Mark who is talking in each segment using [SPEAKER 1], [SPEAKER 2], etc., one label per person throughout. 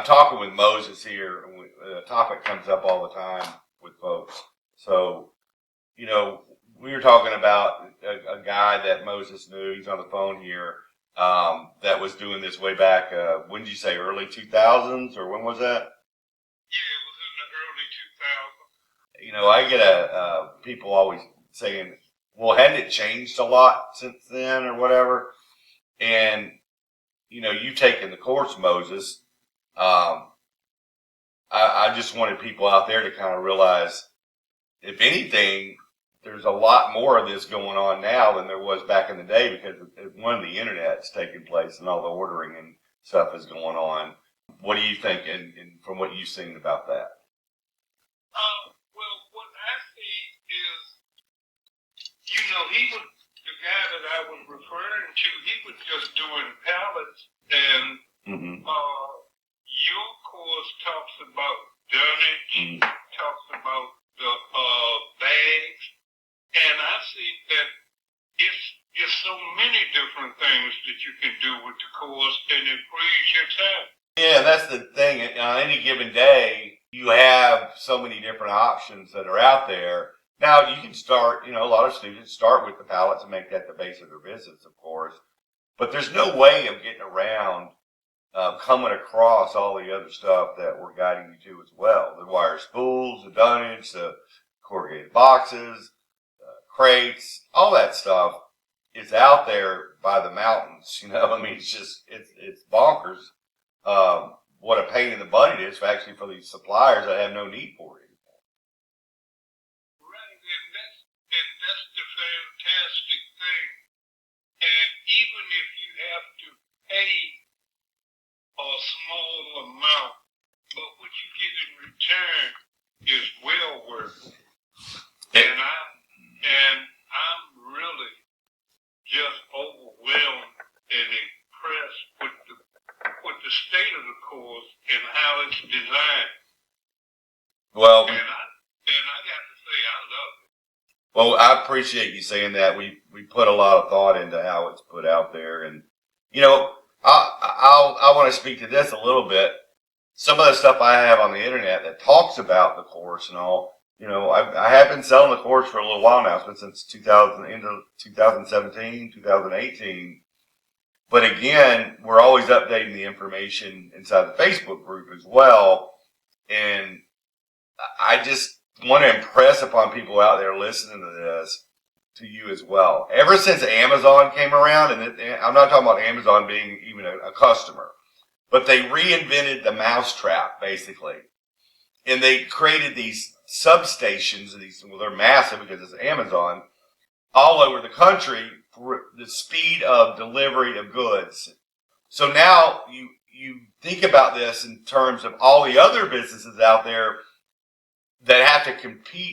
[SPEAKER 1] I'm talking with Moses here. A topic comes up all the time with folks. So, you know, we were talking about a guy that Moses knew. He's on the phone here. That was doing this way back. When did you say early 2000s, or when was that?
[SPEAKER 2] Yeah, it was in the early 2000s.
[SPEAKER 1] You know, I get people always saying, "Well, hadn't it changed a lot since then, or whatever?" And you know, you've taken the course, Moses. I just wanted people out there to kind of realize, if anything, there's a lot more of this going on now than there was back in the day, because one, the internet's taking place and all the ordering and stuff is going on. What do you think, and from what you've seen about that?
[SPEAKER 2] Well, what I see is, you know, the guy that I was referring to, he was just doing pallets, and your course talks about dunnage, talks about the bags, and I see that it's so many different things that you can do with the course, and it frees your time.
[SPEAKER 1] Yeah, that's the thing. On any given day, you have so many different options that are out there. Now, you can start, you know, a lot of students start with the pallets and make that the base of their business, of course. But there's no way of getting around coming across all the other stuff that we're guiding you to as well. The wire spools, the dunnage, the corrugated boxes, crates, all that stuff is out there by the mountains. You know, I mean, it's bonkers. What a pain in the butt it is actually for these suppliers that have no need for it.
[SPEAKER 2] Right, and that's the fantastic thing. And even if you have to pay a small amount, but what you get in return is well worth it. And I'm really just overwhelmed and impressed with the state of the course and how it's designed.
[SPEAKER 1] Well,
[SPEAKER 2] and I got to say, I love it.
[SPEAKER 1] Well, I appreciate you saying that. We put a lot of thought into how it's put out there, and you know, I want to speak to this a little bit. Some of the stuff I have on the internet that talks about the course and all. You know, I have been selling the course for a little while now, since 2017, 2018. But again, we're always updating the information inside the Facebook group as well. And I just want to impress upon people out there listening to this, to you as well. Ever since Amazon came around, and I'm not talking about Amazon being even a customer, but they reinvented the mousetrap, basically. And they created these substations, well, they're massive because it's Amazon, all over the country for the speed of delivery of goods. So now you think about this in terms of all the other businesses out there that have to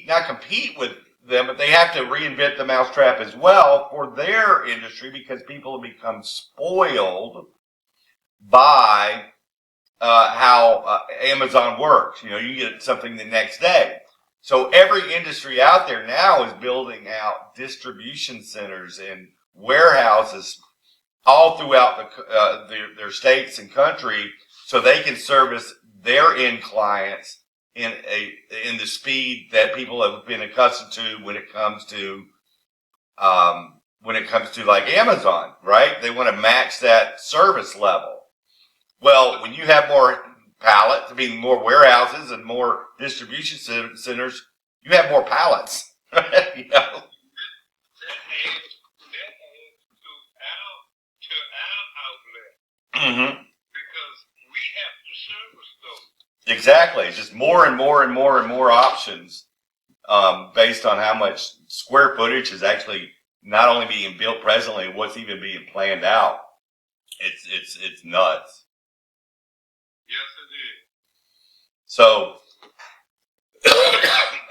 [SPEAKER 1] not compete with them, but they have to reinvent the mousetrap as well for their industry, because people have become spoiled by how Amazon works. You know, you get something the next day. So every industry out there now is building out distribution centers and warehouses all throughout their states and country, so they can service their end clients in the speed that people have been accustomed to when it comes to like Amazon, right? They want to match that service level. Well, when you have more pallets, more warehouses and more distribution centers, you have more pallets. You know?
[SPEAKER 2] That adds to our outlet. Because we have to service those.
[SPEAKER 1] Exactly. It's just more and more and more and more options, based on how much square footage is actually not only being built presently, what's even being planned out. It's nuts.
[SPEAKER 2] Yes, it is.
[SPEAKER 1] So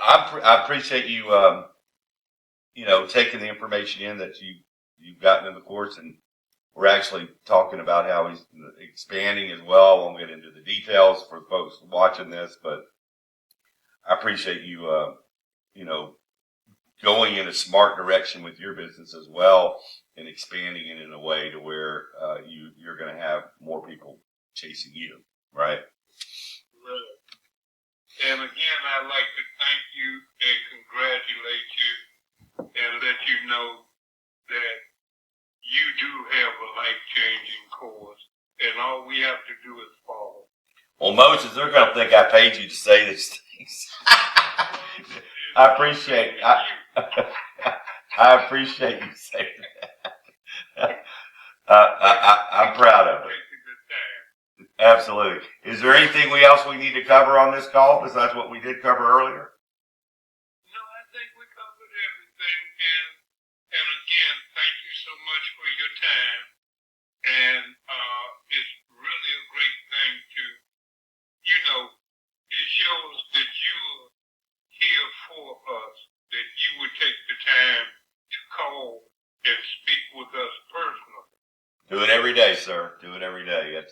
[SPEAKER 1] I appreciate you, you know, taking the information in that you've gotten in the course, and we're actually talking about how he's expanding as well. I won't get into the details for folks watching this, but I appreciate you, you know, going in a smart direction with your business as well, and expanding it in a way to where you're going to have more people chasing you, right?
[SPEAKER 2] And again, I'd like to thank you and congratulate you and let you know that you do have a life-changing cause, and all we have to do is follow.
[SPEAKER 1] Well, Moses, they're going to think I paid you to say these things. I appreciate I appreciate you saying that. I'm proud of it. Absolutely. Is there anything else we need to cover on this call besides what we did cover earlier?
[SPEAKER 2] No, I think we covered everything. And again, thank you so much for your time. And it's really a great thing to, it shows that you're here for us, that you would take the time to call and speak with us personally.
[SPEAKER 1] Do it every day, sir. Do it every day.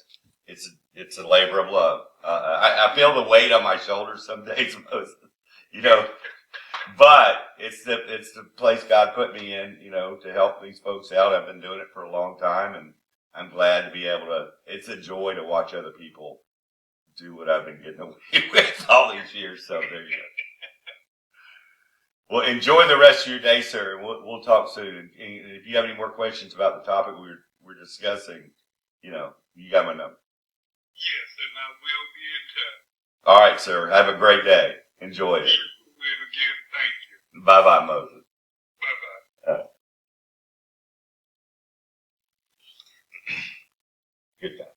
[SPEAKER 1] It's a labor of love. I feel the weight on my shoulders some days, Moses, but it's the place God put me in, to help these folks out. I've been doing it for a long time, and I'm glad to be able to. It's a joy to watch other people do what I've been getting away with all these years. So there you go. Well, enjoy the rest of your day, sir. We'll talk soon. And if you have any more questions about the topic we're discussing, you got my number.
[SPEAKER 2] Yes, and I will be in touch.
[SPEAKER 1] All right, sir. Have a great day. Enjoy it.
[SPEAKER 2] And again, thank you.
[SPEAKER 1] Bye-bye, Moses.
[SPEAKER 2] Bye-bye.
[SPEAKER 1] Good guy.